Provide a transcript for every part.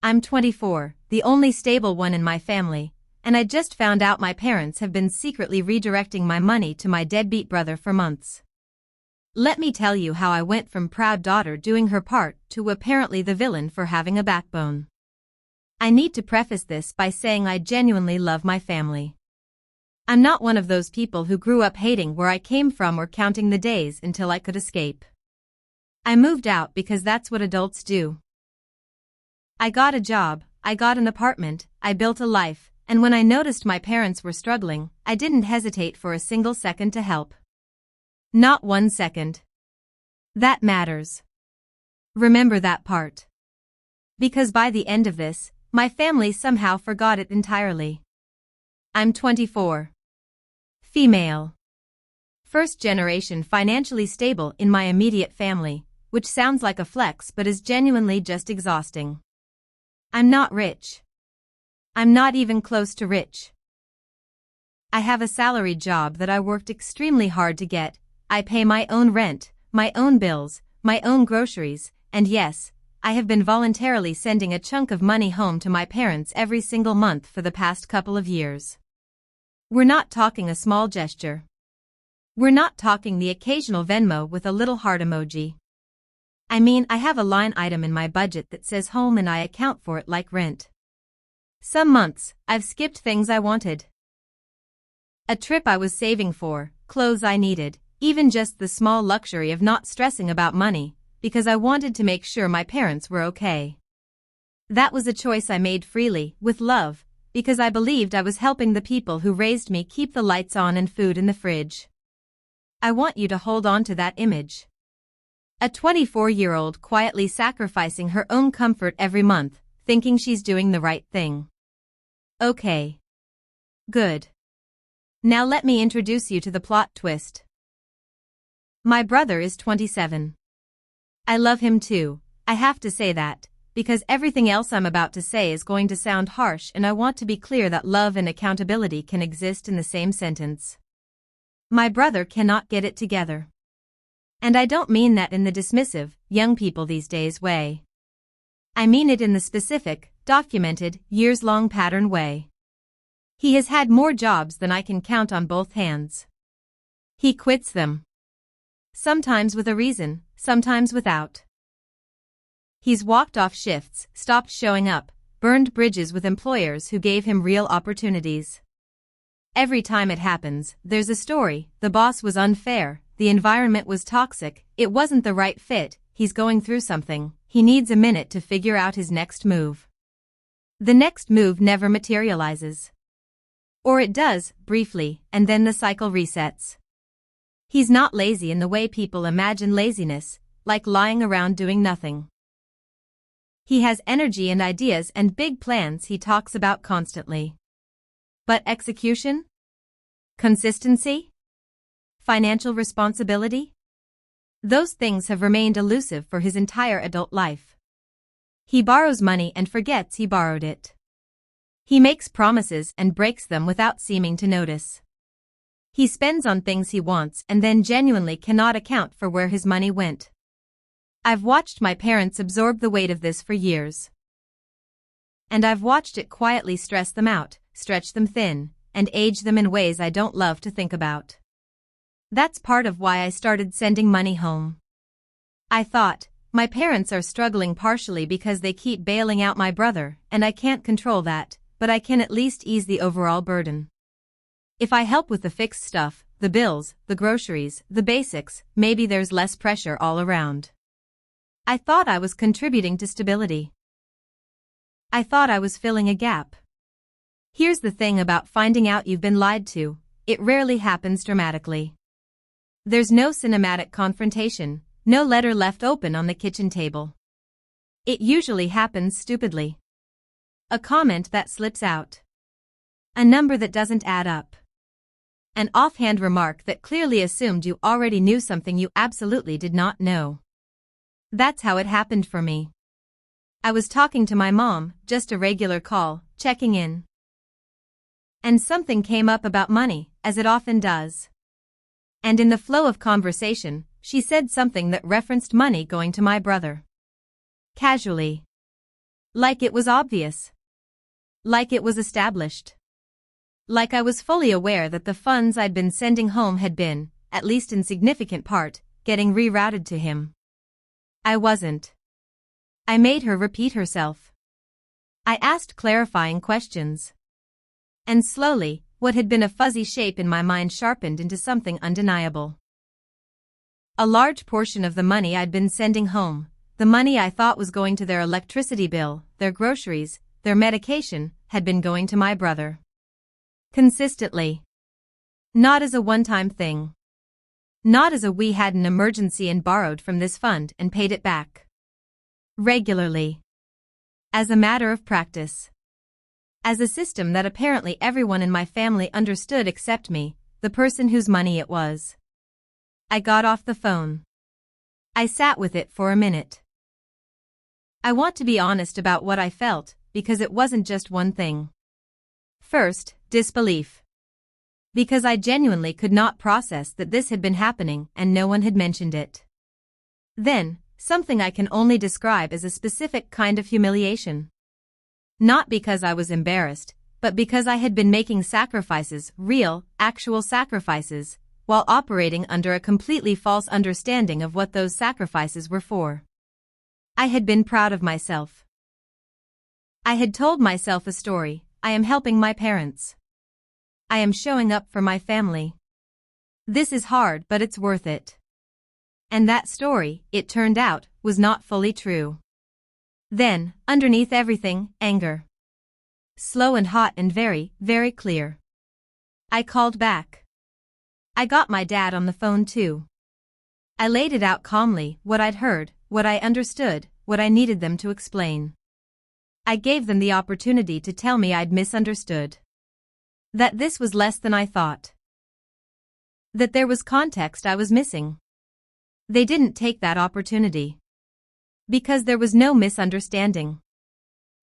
I'm 24, the only stable one in my family, and I just found out my parents have been secretly redirecting my money to my deadbeat brother for months. Let me tell you how I went from proud daughter doing her part to apparently the villain for having a backbone. I need to preface this by saying I genuinely love my family. I'm not one of those people who grew up hating where I came from or counting the days until I could escape. I moved out because that's what adults do. I got a job, I got an apartment, I built a life, and when I noticed my parents were struggling, I didn't hesitate for a single second to help. Not 1 second. That matters. Remember that part. Because by the end of this, my family somehow forgot it entirely. I'm 24. Female. First generation financially stable in my immediate family, which sounds like a flex but is genuinely just exhausting. I'm not rich. I'm not even close to rich. I have a salaried job that I worked extremely hard to get. I pay my own rent, my own bills, my own groceries, and yes, I have been voluntarily sending a chunk of money home to my parents every single month for the past couple of years. We're not talking a small gesture. We're not talking the occasional Venmo with a little heart emoji. I mean, I have a line item in my budget that says home and I account for it like rent. Some months, I've skipped things I wanted. A trip I was saving for, clothes I needed, even just the small luxury of not stressing about money, because I wanted to make sure my parents were okay. That was a choice I made freely, with love, because I believed I was helping the people who raised me keep the lights on and food in the fridge. I want you to hold on to that image. A 24-year-old quietly sacrificing her own comfort every month, thinking she's doing the right thing. Okay. Good. Now let me introduce you to the plot twist. My brother is 27. I love him too, I have to say that, because everything else I'm about to say is going to sound harsh and I want to be clear that love and accountability can exist in the same sentence. My brother cannot get it together. And I don't mean that in the dismissive, young people these days way. I mean it in the specific, documented, years-long pattern way. He has had more jobs than I can count on both hands. He quits them. Sometimes with a reason, sometimes without. He's walked off shifts, stopped showing up, burned bridges with employers who gave him real opportunities. Every time it happens, there's a story. The boss was unfair, the environment was toxic, it wasn't the right fit, he's going through something, he needs a minute to figure out his next move. The next move never materializes. Or it does, briefly, and then the cycle resets. He's not lazy in the way people imagine laziness, like lying around doing nothing. He has energy and ideas and big plans he talks about constantly. But execution? Consistency? Financial responsibility? Those things have remained elusive for his entire adult life. He borrows money and forgets he borrowed it. He makes promises and breaks them without seeming to notice. He spends on things he wants and then genuinely cannot account for where his money went. I've watched my parents absorb the weight of this for years. And I've watched it quietly stress them out, stretch them thin, and age them in ways I don't love to think about. That's part of why I started sending money home. I thought, my parents are struggling partially because they keep bailing out my brother, and I can't control that, but I can at least ease the overall burden. If I help with the fixed stuff, the bills, the groceries, the basics, maybe there's less pressure all around. I thought I was contributing to stability. I thought I was filling a gap. Here's the thing about finding out you've been lied to, it rarely happens dramatically. There's no cinematic confrontation, no letter left open on the kitchen table. It usually happens stupidly. A comment that slips out. A number that doesn't add up. An offhand remark that clearly assumed you already knew something you absolutely did not know. That's how it happened for me. I was talking to my mom, just a regular call, checking in. And something came up about money, as it often does. And in the flow of conversation, she said something that referenced money going to my brother. Casually. Like it was obvious. Like it was established. Like I was fully aware that the funds I'd been sending home had been, at least in significant part, getting rerouted to him. I wasn't. I made her repeat herself. I asked clarifying questions. And slowly, what had been a fuzzy shape in my mind sharpened into something undeniable. A large portion of the money I'd been sending home, the money I thought was going to their electricity bill, their groceries, their medication, had been going to my brother. Consistently. Not as a one-time thing. Not as a we had an emergency and borrowed from this fund and paid it back. Regularly. As a matter of practice. As a system that apparently everyone in my family understood except me, the person whose money it was. I got off the phone. I sat with it for a minute. I want to be honest about what I felt, because it wasn't just one thing. First, disbelief. Because I genuinely could not process that this had been happening and no one had mentioned it. Then, something I can only describe as a specific kind of humiliation. Not because I was embarrassed, but because I had been making sacrifices, real, actual sacrifices, while operating under a completely false understanding of what those sacrifices were for. I had been proud of myself. I had told myself a story: I am helping my parents. I am showing up for my family. This is hard, but it's worth it. And that story, it turned out, was not fully true. Then, underneath everything, anger. Slow and hot and very, very clear. I called back. I got my dad on the phone too. I laid it out calmly, what I'd heard, what I understood, what I needed them to explain. I gave them the opportunity to tell me I'd misunderstood. That this was less than I thought. That there was context I was missing. They didn't take that opportunity. Because there was no misunderstanding.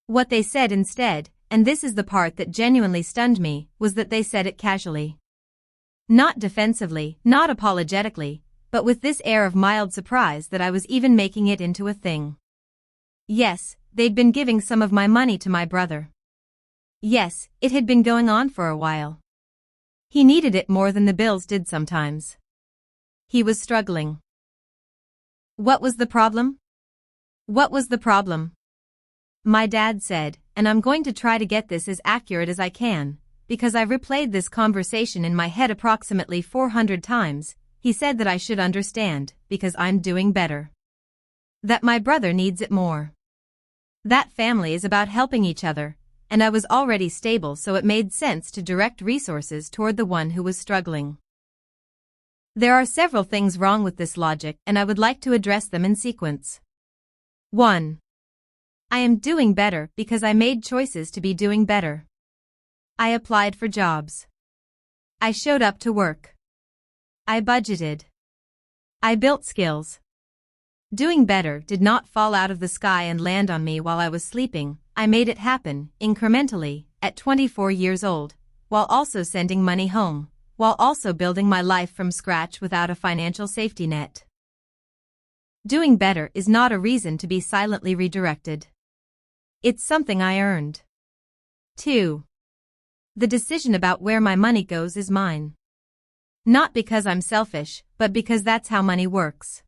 What they said instead, and this is the part that genuinely stunned me, was that they said it casually. Not defensively, not apologetically, but with this air of mild surprise that I was even making it into a thing. Yes, they'd been giving some of my money to my brother. Yes, it had been going on for a while. He needed it more than the bills did sometimes. He was struggling. What was the problem? What was the problem? My dad said, and I'm going to try to get this as accurate as I can, because I've replayed this conversation in my head approximately 400 times, he said that I should understand, because I'm doing better. That my brother needs it more. That family is about helping each other, and I was already stable, so it made sense to direct resources toward the one who was struggling. There are several things wrong with this logic, and I would like to address them in sequence. 1. I am doing better because I made choices to be doing better. I applied for jobs. I showed up to work. I budgeted. I built skills. Doing better did not fall out of the sky and land on me while I was sleeping. I made it happen, incrementally, at 24 years old, while also sending money home, while also building my life from scratch without a financial safety net. Doing better is not a reason to be silently redirected. It's something I earned. 2. The decision about where my money goes is mine. Not because I'm selfish, but because that's how money works.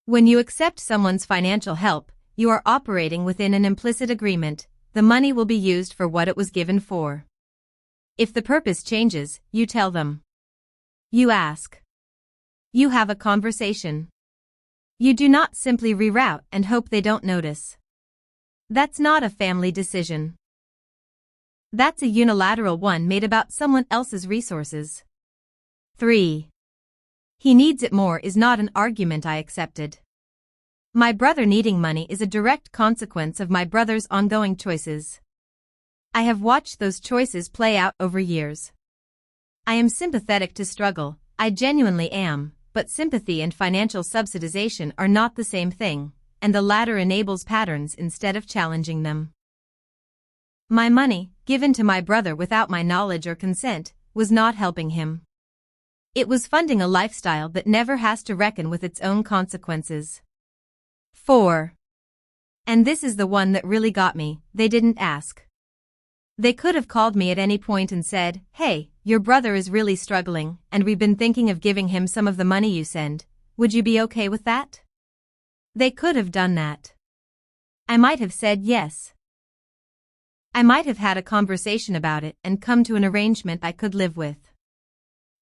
When you accept someone's financial help, you are operating within an implicit agreement: the money will be used for what it was given for. If the purpose changes, you tell them. You ask. You have a conversation. You do not simply reroute and hope they don't notice. That's not a family decision. That's a unilateral one made about someone else's resources. 3. He needs it more is not an argument I accepted. My brother needing money is a direct consequence of my brother's ongoing choices. I have watched those choices play out over years. I am sympathetic to struggle, I genuinely am, but sympathy and financial subsidization are not the same thing, and the latter enables patterns instead of challenging them. My money, given to my brother without my knowledge or consent, was not helping him. It was funding a lifestyle that never has to reckon with its own consequences. 4. And this is the one that really got me, they didn't ask. They could have called me at any point and said, "Hey, your brother is really struggling, and we've been thinking of giving him some of the money you send. Would you be okay with that?" They could have done that. I might have said yes. I might have had a conversation about it and come to an arrangement I could live with.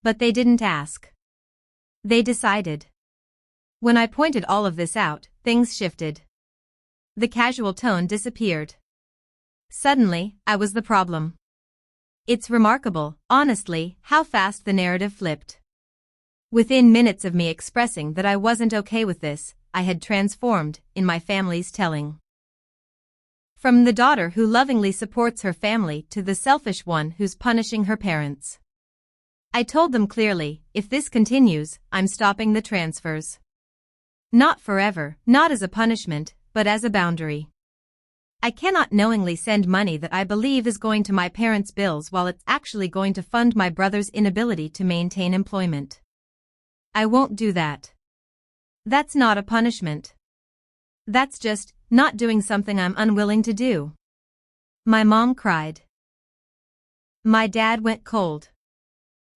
But they didn't ask. They decided. When I pointed all of this out, things shifted. The casual tone disappeared. Suddenly, I was the problem. It's remarkable, honestly, how fast the narrative flipped. Within minutes of me expressing that I wasn't okay with this, I had transformed, in my family's telling. From the daughter who lovingly supports her family to the selfish one who's punishing her parents. I told them clearly, if this continues, I'm stopping the transfers. Not forever, not as a punishment, but as a boundary. I cannot knowingly send money that I believe is going to my parents' bills while it's actually going to fund my brother's inability to maintain employment. I won't do that. That's not a punishment. That's just not doing something I'm unwilling to do. My mom cried. My dad went cold.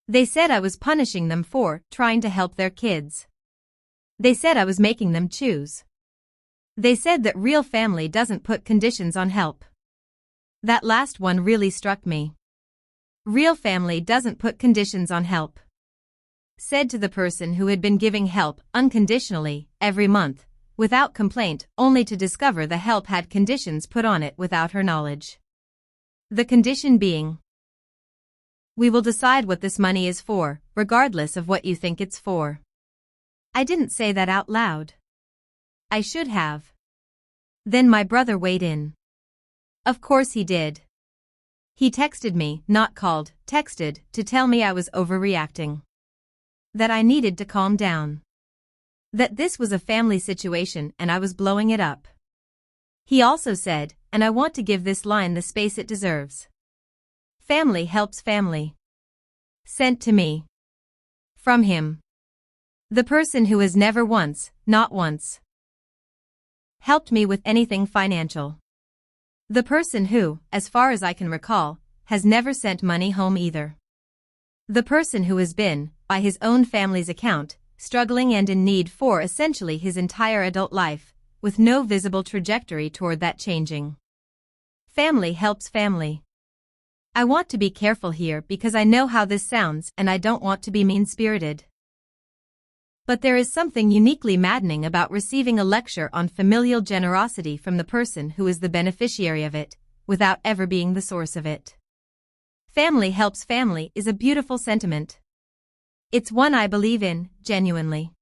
They said I was punishing them for trying to help their kids. They said I was making them choose. They said that real family doesn't put conditions on help. That last one really struck me. Real family doesn't put conditions on help. Said to the person who had been giving help unconditionally every month, without complaint, only to discover the help had conditions put on it without her knowledge. The condition being, "We will decide what this money is for, regardless of what you think it's for." I didn't say that out loud. I should have. Then my brother weighed in. Of course he did. He texted me, not called, texted, to tell me I was overreacting. That I needed to calm down. That this was a family situation and I was blowing it up. He also said, and I want to give this line the space it deserves. Family helps family. Sent to me. From him. The person who has never once, not once, helped me with anything financial. The person who, as far as I can recall, has never sent money home either. The person who has been, by his own family's account, struggling and in need for essentially his entire adult life, with no visible trajectory toward that changing. Family helps family. I want to be careful here because I know how this sounds and I don't want to be mean-spirited. But there is something uniquely maddening about receiving a lecture on familial generosity from the person who is the beneficiary of it, without ever being the source of it. Family helps family is a beautiful sentiment. It's one I believe in, genuinely.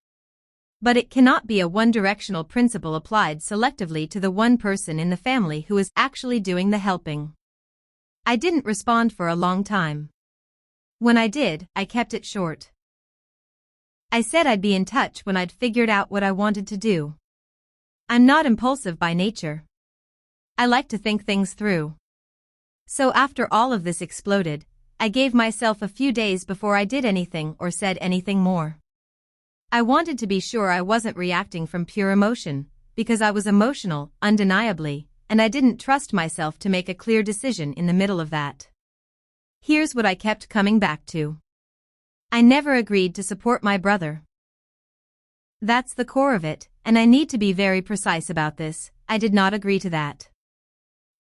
But it cannot be a one-directional principle applied selectively to the one person in the family who is actually doing the helping. I didn't respond for a long time. When I did, I kept it short. I said I'd be in touch when I'd figured out what I wanted to do. I'm not impulsive by nature. I like to think things through. So after all of this exploded, I gave myself a few days before I did anything or said anything more. I wanted to be sure I wasn't reacting from pure emotion, because I was emotional, undeniably, and I didn't trust myself to make a clear decision in the middle of that. Here's what I kept coming back to. I never agreed to support my brother. That's the core of it, and I need to be very precise about this. I did not agree to that.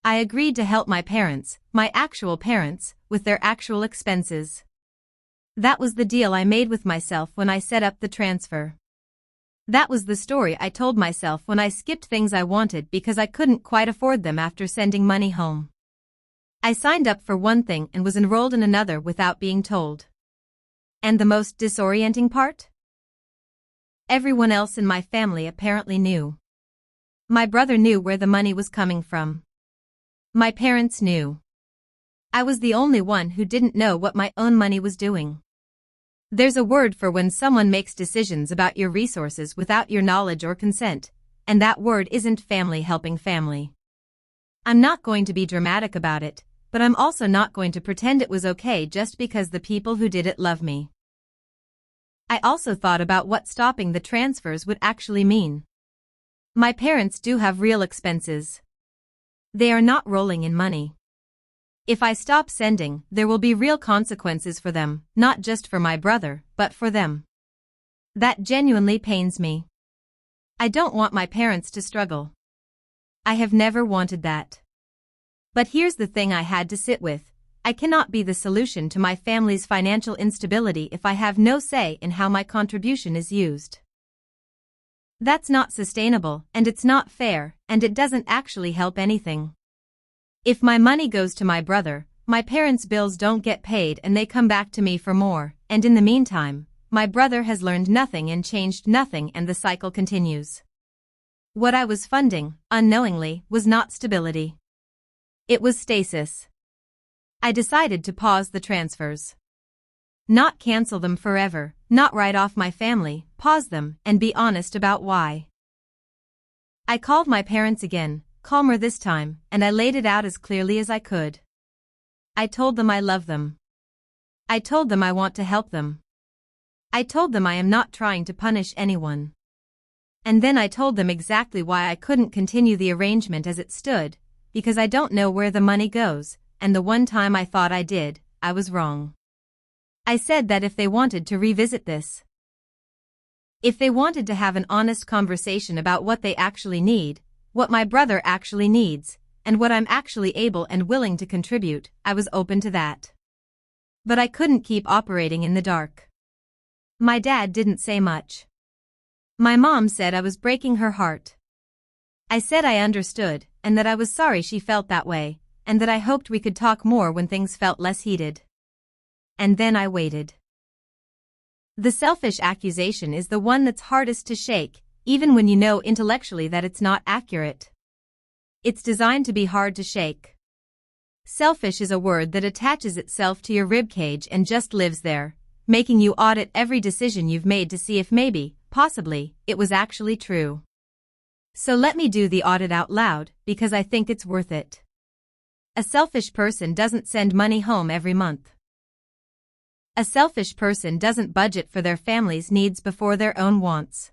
I agreed to help my parents, my actual parents, with their actual expenses. That was the deal I made with myself when I set up the transfer. That was the story I told myself when I skipped things I wanted because I couldn't quite afford them after sending money home. I signed up for one thing and was enrolled in another without being told. And the most disorienting part? Everyone else in my family apparently knew. My brother knew where the money was coming from. My parents knew. I was the only one who didn't know what my own money was doing. There's a word for when someone makes decisions about your resources without your knowledge or consent, and that word isn't family helping family. I'm not going to be dramatic about it, but I'm also not going to pretend it was okay just because the people who did it love me. I also thought about what stopping the transfers would actually mean. My parents do have real expenses. They are not rolling in money. If I stop sending, there will be real consequences for them, not just for my brother, but for them. That genuinely pains me. I don't want my parents to struggle. I have never wanted that. But here's the thing I had to sit with. I cannot be the solution to my family's financial instability if I have no say in how my contribution is used. That's not sustainable, and it's not fair, and it doesn't actually help anything. If my money goes to my brother, my parents' bills don't get paid and they come back to me for more, and in the meantime, my brother has learned nothing and changed nothing, and the cycle continues. What I was funding, unknowingly, was not stability. It was stasis. I decided to pause the transfers. Not cancel them forever, not write off my family, pause them, and be honest about why. I called my parents again, calmer this time, and I laid it out as clearly as I could. I told them I love them. I told them I want to help them. I told them I am not trying to punish anyone. And then I told them exactly why I couldn't continue the arrangement as it stood, because I don't know where the money goes, and the one time I thought I did, I was wrong. I said that if they wanted to revisit this, if they wanted to have an honest conversation about what they actually need, what my brother actually needs, and what I'm actually able and willing to contribute, I was open to that. But I couldn't keep operating in the dark. My dad didn't say much. My mom said I was breaking her heart. I said I understood, and that I was sorry she felt that way, and that I hoped we could talk more when things felt less heated. And then I waited. The selfish accusation is the one that's hardest to shake, even when you know intellectually that it's not accurate. It's designed to be hard to shake. Selfish is a word that attaches itself to your ribcage and just lives there, making you audit every decision you've made to see if maybe, possibly, it was actually true. So let me do the audit out loud, because I think it's worth it. A selfish person doesn't send money home every month. A selfish person doesn't budget for their family's needs before their own wants.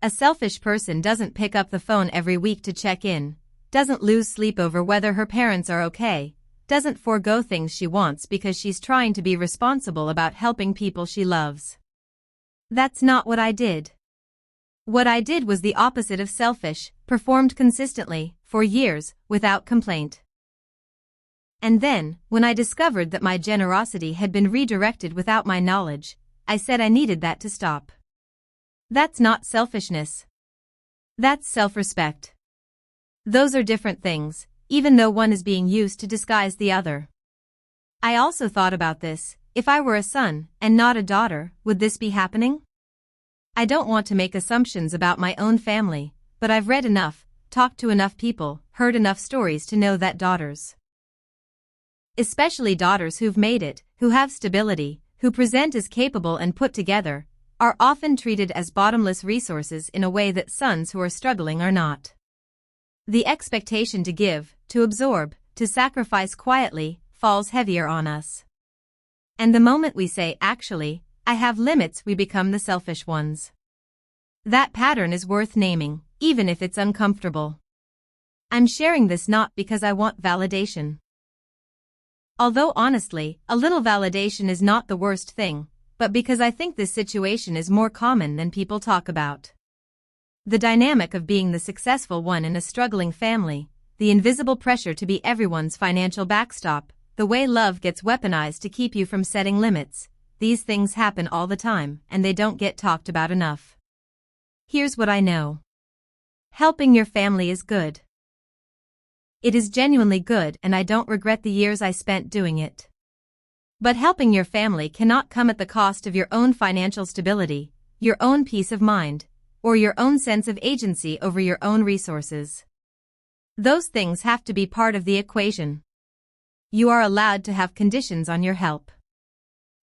A selfish person doesn't pick up the phone every week to check in, doesn't lose sleep over whether her parents are okay, doesn't forego things she wants because she's trying to be responsible about helping people she loves. That's not what I did. What I did was the opposite of selfish, performed consistently, for years, without complaint. And then, when I discovered that my generosity had been redirected without my knowledge, I said I needed that to stop. That's not selfishness. That's self-respect. Those are different things, even though one is being used to disguise the other. I also thought about this: if I were a son, and not a daughter, would this be happening? I don't want to make assumptions about my own family, but I've read enough, talked to enough people, heard enough stories to know that daughters, especially daughters who've made it, who have stability, who present as capable and put together, are often treated as bottomless resources in a way that sons who are struggling are not. The expectation to give, to absorb, to sacrifice quietly, falls heavier on us. And the moment we say, actually, I have limits, we become the selfish ones. That pattern is worth naming, even if it's uncomfortable. I'm sharing this not because I want validation. Although honestly, a little validation is not the worst thing, but because I think this situation is more common than people talk about. The dynamic of being the successful one in a struggling family, the invisible pressure to be everyone's financial backstop, the way love gets weaponized to keep you from setting limits, these things happen all the time and they don't get talked about enough. Here's what I know. Helping your family is good. It is genuinely good, and I don't regret the years I spent doing it. But helping your family cannot come at the cost of your own financial stability, your own peace of mind, or your own sense of agency over your own resources. Those things have to be part of the equation. You are allowed to have conditions on your help.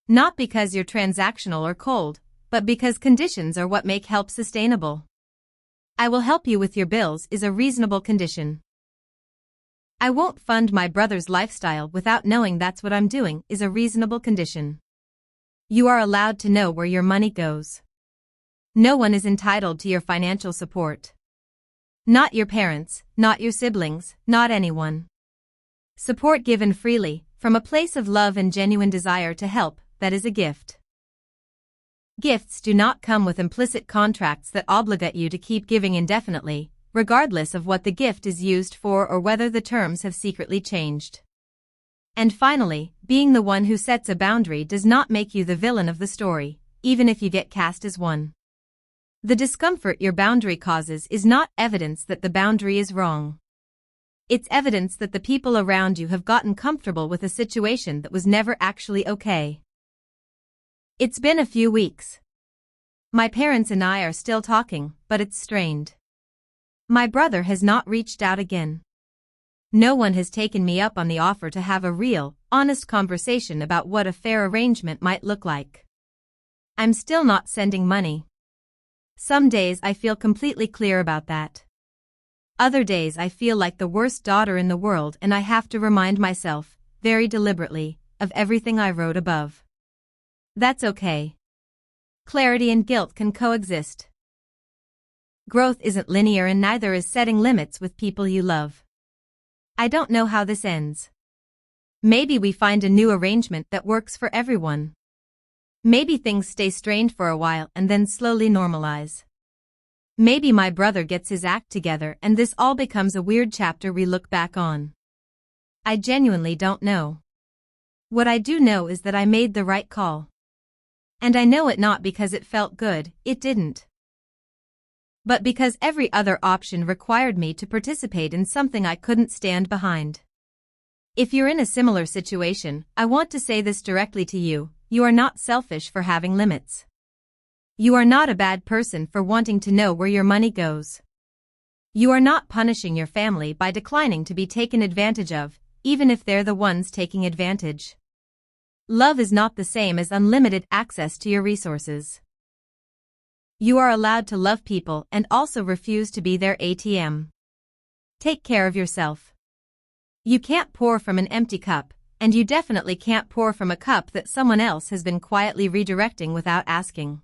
Not because you're transactional or cold, but because conditions are what make help sustainable. I will help you with your bills is a reasonable condition. I won't fund my brother's lifestyle without knowing that's what I'm doing is a reasonable condition. You are allowed to know where your money goes. No one is entitled to your financial support. Not your parents, not your siblings, not anyone. Support given freely, from a place of love and genuine desire to help, that is a gift. Gifts do not come with implicit contracts that obligate you to keep giving indefinitely, regardless of what the gift is used for or whether the terms have secretly changed. And finally, being the one who sets a boundary does not make you the villain of the story, even if you get cast as one. The discomfort your boundary causes is not evidence that the boundary is wrong. It's evidence that the people around you have gotten comfortable with a situation that was never actually okay. It's been a few weeks. My parents and I are still talking, but it's strained. My brother has not reached out again. No one has taken me up on the offer to have a real, honest conversation about what a fair arrangement might look like. I'm still not sending money. Some days I feel completely clear about that. Other days I feel like the worst daughter in the world and I have to remind myself, very deliberately, of everything I wrote above. That's okay. Clarity and guilt can coexist. Growth isn't linear and neither is setting limits with people you love. I don't know how this ends. Maybe we find a new arrangement that works for everyone. Maybe things stay strained for a while and then slowly normalize. Maybe my brother gets his act together and this all becomes a weird chapter we look back on. I genuinely don't know. What I do know is that I made the right call. And I know it not because it felt good, it didn't. But because every other option required me to participate in something I couldn't stand behind. If you're in a similar situation, I want to say this directly to you, you are not selfish for having limits. You are not a bad person for wanting to know where your money goes. You are not punishing your family by declining to be taken advantage of, even if they're the ones taking advantage. Love is not the same as unlimited access to your resources. You are allowed to love people and also refuse to be their ATM. Take care of yourself. You can't pour from an empty cup, and you definitely can't pour from a cup that someone else has been quietly redirecting without asking.